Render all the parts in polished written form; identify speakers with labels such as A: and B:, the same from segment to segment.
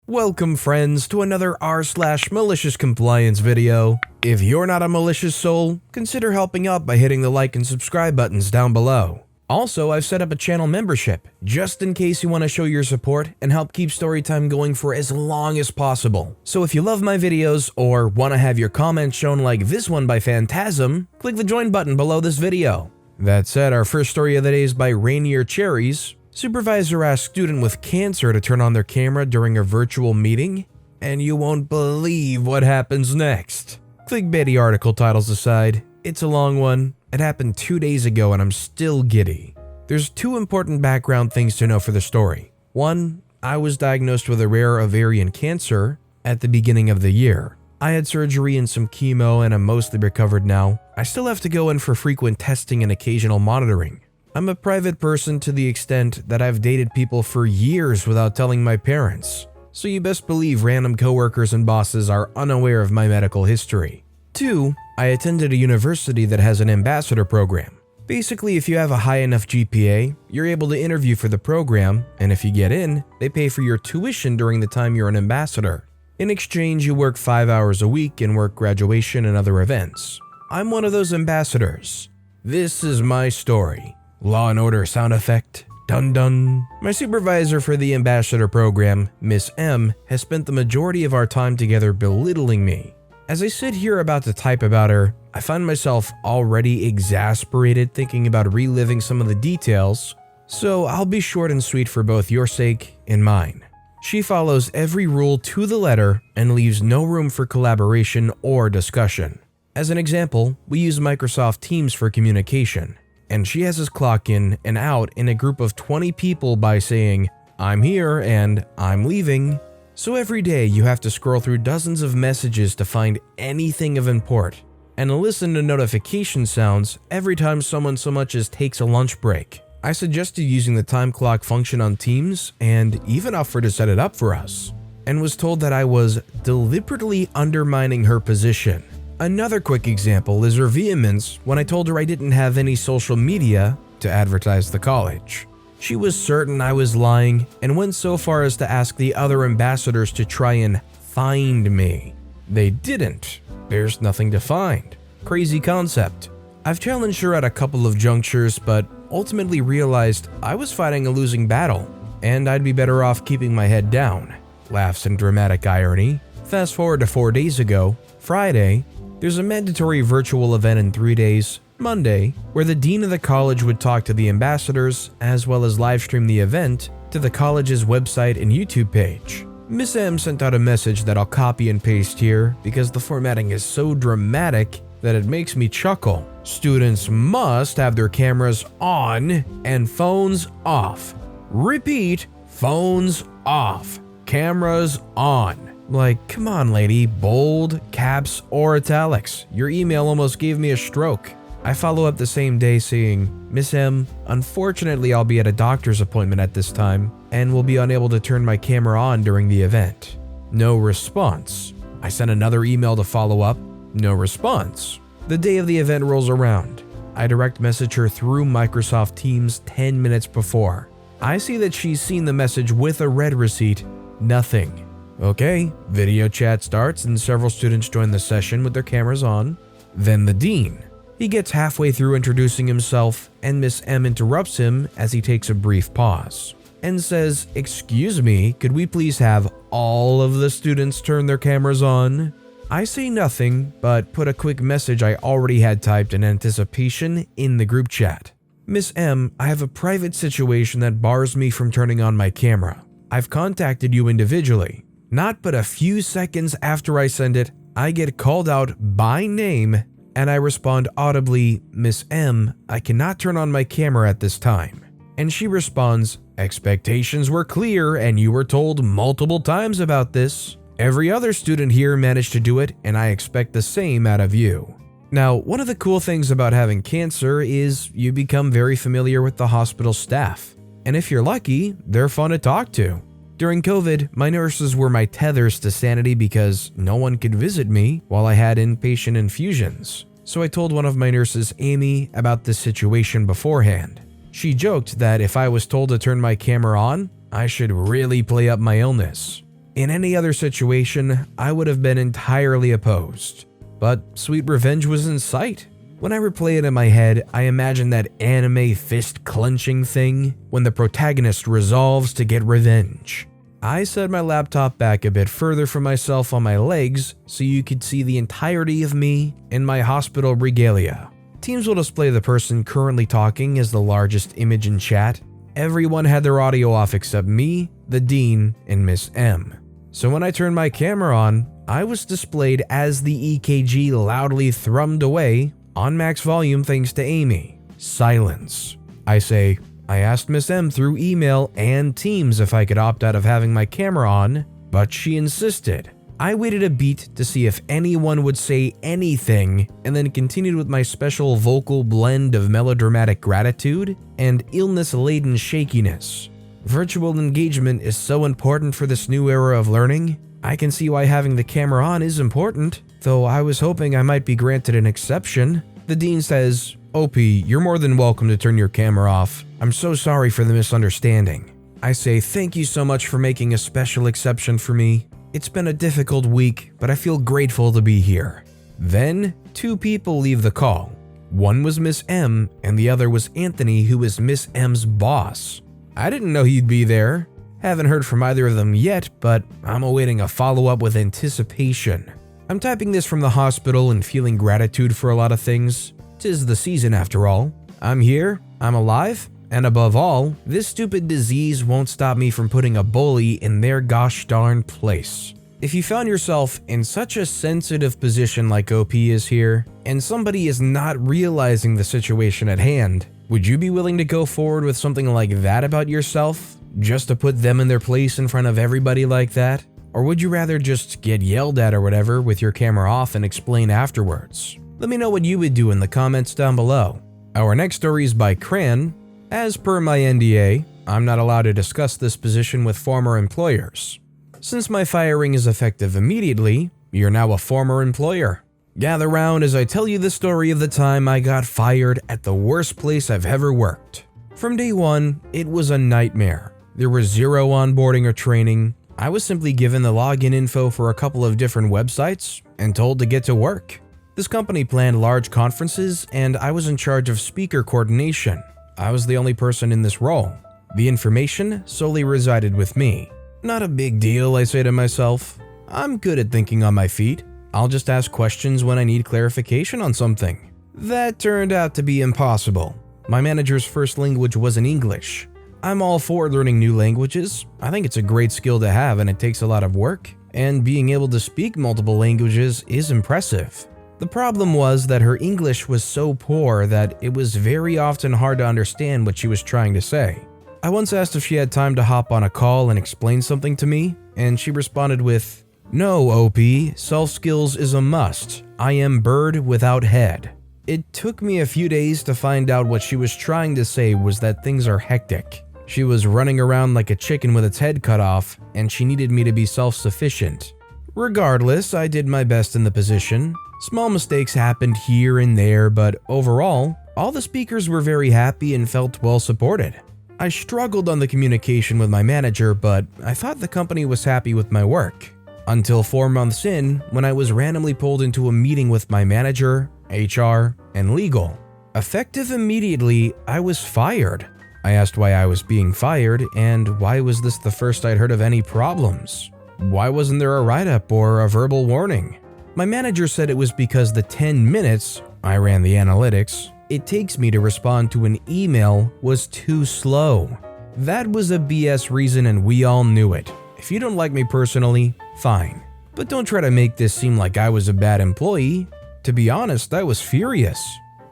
A: Welcome friends to another r/MaliciousCompliance video. If you're not a malicious soul, consider helping out by hitting the like and subscribe buttons down below. Also, I've set up a channel membership, just in case you want to show your support and help keep Storytime going for as long as possible. So if you love my videos or want to have your comments shown like this one by Phantasm, click the join button below this video. That said, our first story of the day is by Rainier Cherries. Supervisor asks student with cancer to turn on their camera during a virtual meeting, and you won't believe what happens next. Clickbaity article titles aside, it's a long one. It happened 2 days ago and I'm still giddy. There's two important background things to know for the story. One, I was diagnosed with a rare ovarian cancer at the beginning of the year. I had surgery and some chemo and I'm mostly recovered now. I still have to go in for frequent testing and occasional monitoring. I'm a private person to the extent that I've dated people for years without telling my parents, so you best believe random coworkers and bosses are unaware of my medical history. 2. I attended a university that has an ambassador program. Basically, if you have a high enough GPA, you're able to interview for the program, and if you get in, they pay for your tuition during the time you're an ambassador. In exchange, you work 5 hours a week and work graduation and other events. I'm one of those ambassadors. This is my story. Law and Order sound effect. Dun dun. My supervisor for the ambassador program, Miss M, has spent the majority of our time together belittling me. As I sit here about to type about her, I find myself already exasperated thinking about reliving some of the details, so I'll be short and sweet for both your sake and mine. She follows every rule to the letter and leaves no room for collaboration or discussion. As an example, we use Microsoft Teams for communication, and she has us clock in and out in a group of 20 people by saying, "I'm here" and "I'm leaving." So every day you have to scroll through dozens of messages to find anything of import, and listen to notification sounds every time someone so much as takes a lunch break. I suggested using the time clock function on Teams and even offered to set it up for us, and was told that I was deliberately undermining her position. Another quick example is her vehemence when I told her I didn't have any social media to advertise the college. She was certain I was lying and went so far as to ask the other ambassadors to try and find me. They didn't. There's nothing to find. Crazy concept. I've challenged her at a couple of junctures, but ultimately realized I was fighting a losing battle, and I'd be better off keeping my head down. Laughs and dramatic irony. Fast forward to 4 days ago, Friday. There's a mandatory virtual event in 3 days, Monday, where the dean of the college would talk to the ambassadors as well as live stream the event to the college's website and YouTube page. Miss M sent out a message that I'll copy and paste here because the formatting is so dramatic that it makes me chuckle. Students must have their cameras on and phones off. Repeat, phones off, cameras on. Like, come on lady, bold, caps, or italics. Your email almost gave me a stroke. I follow up the same day saying, "Miss M, unfortunately I'll be at a doctor's appointment at this time and will be unable to turn my camera on during the event." No response. I sent another email to follow up. No response. The day of the event rolls around. I direct message her through Microsoft Teams 10 minutes before. I see that she's seen the message with a red receipt. Nothing. Okay, video chat starts and several students join the session with their cameras on. Then the dean. He gets halfway through introducing himself and Miss M interrupts him as he takes a brief pause and says, "Excuse me, could we please have all of the students turn their cameras on?" I say nothing, but put a quick message I already had typed in anticipation in the group chat. "Miss M, I have a private situation that bars me from turning on my camera. I've contacted you individually." Not but a few seconds after I send it, I get called out by name and I respond audibly, "Miss M, I cannot turn on my camera at this time." And she responds, "Expectations were clear and you were told multiple times about this. Every other student here managed to do it and I expect the same out of you." Now, one of the cool things about having cancer is you become very familiar with the hospital staff. And if you're lucky, they're fun to talk to. During COVID, my nurses were my tethers to sanity because no one could visit me while I had inpatient infusions. So I told one of my nurses, Amy, about this situation beforehand. She joked that if I was told to turn my camera on, I should really play up my illness. In any other situation, I would have been entirely opposed. But sweet revenge was in sight. When I replay it in my head, I imagine that anime fist-clenching thing when the protagonist resolves to get revenge. I set my laptop back a bit further from myself on my legs so you could see the entirety of me in my hospital regalia. Teams will display the person currently talking as the largest image in chat. Everyone had their audio off except me, the dean, and Miss M. So when I turned my camera on, I was displayed as the EKG loudly thrummed away on max volume thanks to Amy. Silence. I say, I asked Miss M through email and Teams if I could opt out of having my camera on, but she insisted. I waited a beat to see if anyone would say anything and then continued with my special vocal blend of melodramatic gratitude and illness-laden shakiness. Virtual engagement is so important for this new era of learning. I can see why having the camera on is important, though I was hoping I might be granted an exception. The dean says, OP, you're more than welcome to turn your camera off. I'm so sorry for the misunderstanding. I say thank you so much for making a special exception for me. It's been a difficult week, but I feel grateful to be here. Then, 2 people leave the call. One was Miss M, and the other was Anthony, who is Miss M's boss. I didn't know he'd be there. Haven't heard from either of them yet, but I'm awaiting a follow-up with anticipation. I'm typing this from the hospital and feeling gratitude for a lot of things. 'Tis the season after all. I'm here, I'm alive, and above all, this stupid disease won't stop me from putting a bully in their gosh darn place. If you found yourself in such a sensitive position like OP is here, and somebody is not realizing the situation at hand, would you be willing to go forward with something like that about yourself, just to put them in their place in front of everybody like that? Or would you rather just get yelled at or whatever with your camera off and explain afterwards? Let me know what you would do in the comments down below. Our next story is by Cran. As per my NDA, I'm not allowed to discuss this position with former employers. Since my firing is effective immediately, you're now a former employer. Gather round as I tell you the story of the time I got fired at the worst place I've ever worked. From day one, it was a nightmare. There was zero onboarding or training. I was simply given the login info for a couple of different websites and told to get to work. This company planned large conferences and I was in charge of speaker coordination. I was the only person in this role. The information solely resided with me. Not a big deal, I say to myself. I'm good at thinking on my feet. I'll just ask questions when I need clarification on something. That turned out to be impossible. My manager's first language wasn't English. I'm all for learning new languages. I think it's a great skill to have and it takes a lot of work, and being able to speak multiple languages is impressive. The problem was that her English was so poor that it was very often hard to understand what she was trying to say. I once asked if she had time to hop on a call and explain something to me, and she responded with, "No, OP, self skills is a must. I am bird without head." It took me a few days to find out what she was trying to say was that things are hectic. She was running around like a chicken with its head cut off, and she needed me to be self-sufficient. Regardless, I did my best in the position. Small mistakes happened here and there, but overall, all the speakers were very happy and felt well supported. I struggled on the communication with my manager, but I thought the company was happy with my work. Until 4 months in, when I was randomly pulled into a meeting with my manager, HR, and legal. Effective immediately, I was fired. I asked why I was being fired, and why was this the first I'd heard of any problems? Why wasn't there a write-up or a verbal warning? My manager said it was because the 10 minutes, I ran the analytics, it takes me to respond to an email was too slow. That was a BS reason and we all knew it. If you don't like me personally, fine. But don't try to make this seem like I was a bad employee. To be honest, I was furious.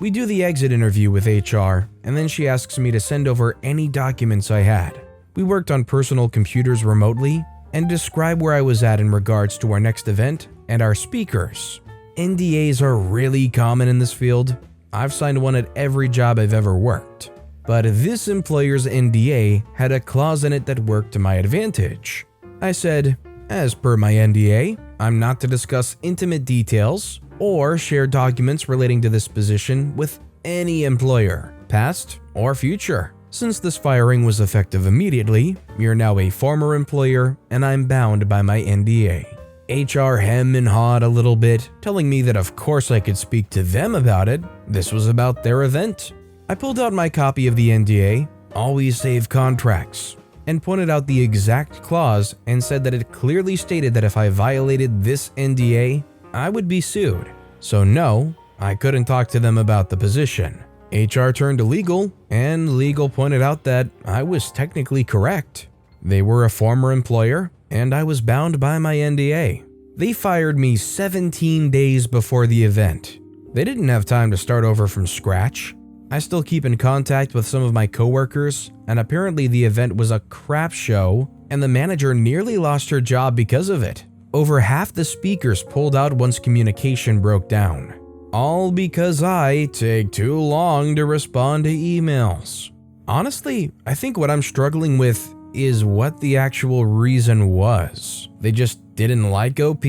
A: We do the exit interview with HR, and then she asks me to send over any documents I had. We worked on personal computers remotely and describe where I was at in regards to our next event and our speakers. NDAs are really common in this field. I've signed one at every job I've ever worked. But this employer's NDA had a clause in it that worked to my advantage. I said, as per my NDA, I'm not to discuss intimate details or share documents relating to this position with any employer, past or future. Since this firing was effective immediately, you're now a former employer and I'm bound by my NDA. HR hem and hawed a little bit, telling me that of course I could speak to them about it. This was about their event. I pulled out my copy of the NDA, always save contracts, and pointed out the exact clause and said that it clearly stated that if I violated this NDA, I would be sued. So no, I couldn't talk to them about the position. HR turned to legal, and legal pointed out that I was technically correct. They were a former employer, and I was bound by my NDA. They fired me 17 days before the event. They didn't have time to start over from scratch. I still keep in contact with some of my coworkers, and apparently the event was a crap show, and the manager nearly lost her job because of it. Over half the speakers pulled out once communication broke down. All because I take too long to respond to emails. Honestly, I think what I'm struggling with is what the actual reason was. They just didn't like OP?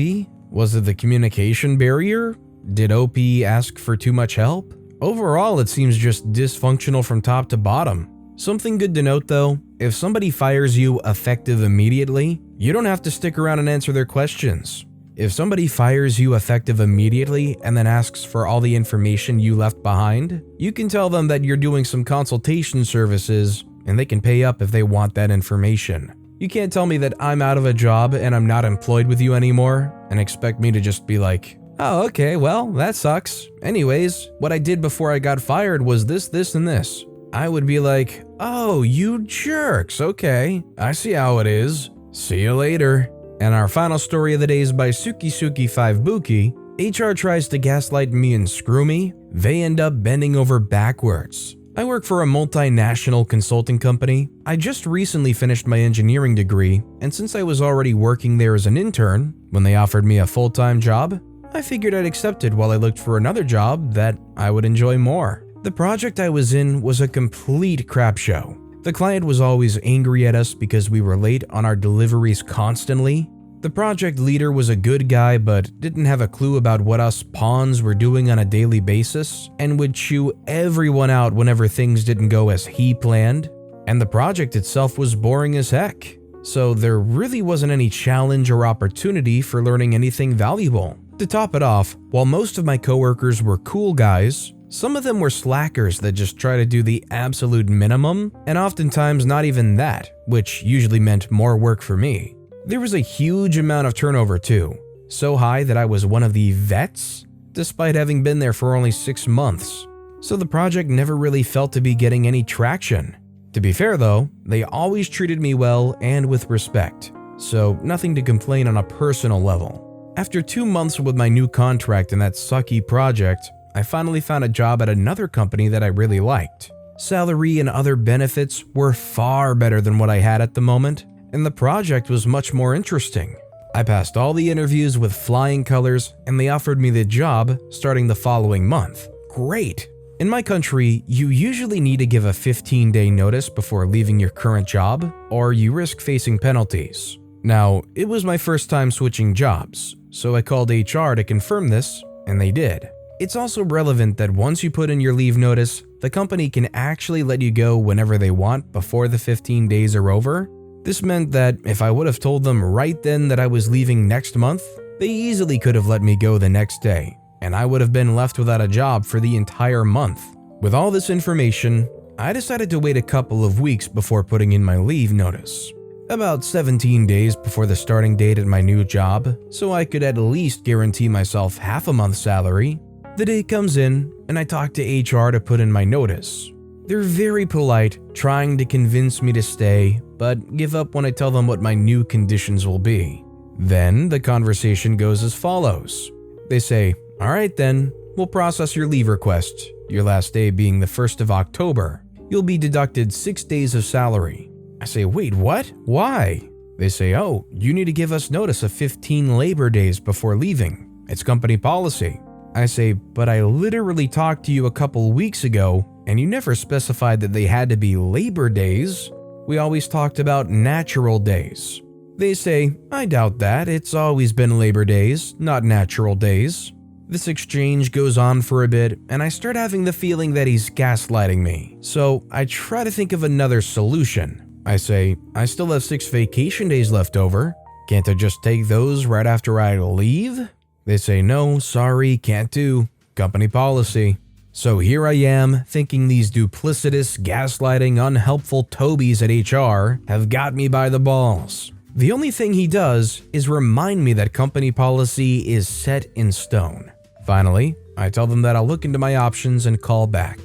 A: Was it the communication barrier? Did OP ask for too much help? Overall, it seems just dysfunctional from top to bottom. Something good to note though, if somebody fires you effective immediately, you don't have to stick around and answer their questions. If somebody fires you effective immediately and then asks for all the information you left behind, you can tell them that you're doing some consultation services and they can pay up if they want that information. You can't tell me that I'm out of a job and I'm not employed with you anymore and expect me to just be like, oh, okay, well, that sucks. Anyways, what I did before I got fired was this, and this. I would be like, oh, you jerks, okay, I see how it is. See you later. And our final story of the day is by Suki5Buki. HR tries to gaslight me and screw me. They end up bending over backwards. I work for a multinational consulting company. I just recently finished my engineering degree, and since I was already working there as an intern, when they offered me a full-time job, I figured I'd accept it while I looked for another job that I would enjoy more. The project I was in was a complete crap show. The client was always angry at us because we were late on our deliveries constantly. The project leader was a good guy but didn't have a clue about what us pawns were doing on a daily basis and would chew everyone out whenever things didn't go as he planned. And the project itself was boring as heck, so there really wasn't any challenge or opportunity for learning anything valuable. To top it off, while most of my coworkers were cool guys, some of them were slackers that just try to do the absolute minimum, and oftentimes not even that, which usually meant more work for me. There was a huge amount of turnover too, so high that I was one of the vets, despite having been there for only 6 months. So the project never really felt to be getting any traction. To be fair though, they always treated me well and with respect, so nothing to complain on a personal level. After 2 months with my new contract in that sucky project, I finally found a job at another company that I really liked. Salary and other benefits were far better than what I had at the moment, and the project was much more interesting. I passed all the interviews with flying colors, and they offered me the job starting the following month. Great! In my country, you usually need to give a 15-day notice before leaving your current job, or you risk facing penalties. Now, it was my first time switching jobs, so I called HR to confirm this, and they did. It's also relevant that once you put in your leave notice, the company can actually let you go whenever they want before the 15 days are over. This meant that if I would have told them right then that I was leaving next month, they easily could have let me go the next day, and I would have been left without a job for the entire month. With all this information, I decided to wait a couple of weeks before putting in my leave notice. About 17 days before the starting date at my new job, so I could at least guarantee myself half a month's salary. The day comes in, and I talk to HR to put in my notice. They're very polite, trying to convince me to stay, but give up when I tell them what my new conditions will be. Then the conversation goes as follows. They say, alright then, we'll process your leave request, your last day being the 1st of October. You'll be deducted 6 days of salary. I say, wait, what? Why? They say, oh, you need to give us notice of 15 labor days before leaving. It's company policy. I say, but I literally talked to you a couple weeks ago, and you never specified that they had to be labor days. We always talked about natural days. They say, I doubt that. It's always been labor days, not natural days. This exchange goes on for a bit, and I start having the feeling that he's gaslighting me. So I try to think of another solution. I say, I still have 6 vacation days left over. Can't I just take those right after I leave? They say, no, sorry, can't do. Company policy. So here I am, thinking these duplicitous, gaslighting, unhelpful Tobies at HR have got me by the balls. The only thing he does is remind me that company policy is set in stone. Finally, I tell them that I'll look into my options and call back.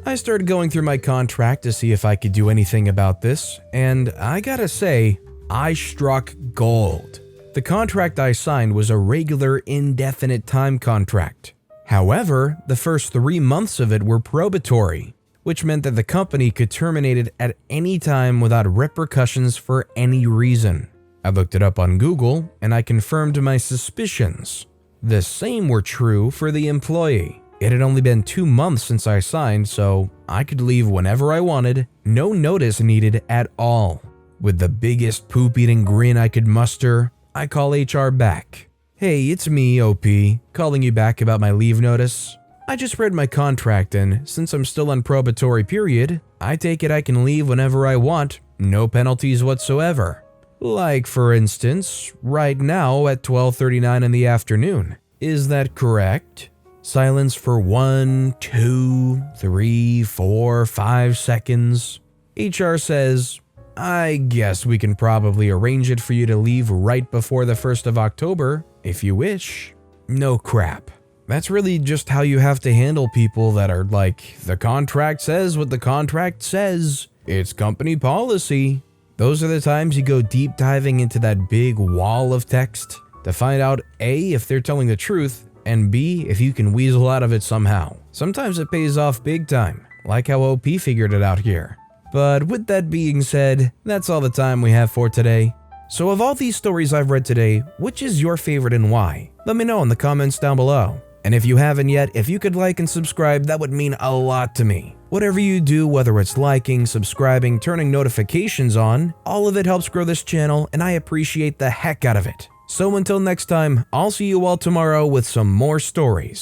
A: I started going through my contract to see if I could do anything about this, and I gotta say, I struck gold. The contract I signed was a regular indefinite time contract. However, the first 3 months of it were probatory, which meant that the company could terminate it at any time without repercussions for any reason. I looked it up on Google, and I confirmed my suspicions. The same were true for the employee. It had only been 2 months since I signed, so I could leave whenever I wanted, no notice needed at all. With the biggest poop-eating grin I could muster, I call HR back. Hey, it's me, OP, calling you back about my leave notice. I just read my contract, and since I'm still on probatory period, I take it I can leave whenever I want, no penalties whatsoever. Like, for instance, right now at 12:39 in the afternoon. Is that correct? Silence for 1, 2, 3, 4, 5 seconds. HR says, I guess we can probably arrange it for you to leave right before the 1st of October, if you wish. No crap. That's really just how you have to handle people that are like, the contract says what the contract says. It's company policy. Those are the times you go deep diving into that big wall of text to find out A, if they're telling the truth, and B, if you can weasel out of it somehow. Sometimes it pays off big time, like how OP figured it out here. But with that being said, that's all the time we have for today. So of all these stories I've read today, which is your favorite and why? Let me know in the comments down below. And if you haven't yet, if you could like and subscribe, that would mean a lot to me. Whatever you do, whether it's liking, subscribing, turning notifications on, all of it helps grow this channel, and I appreciate the heck out of it. So until next time, I'll see you all tomorrow with some more stories.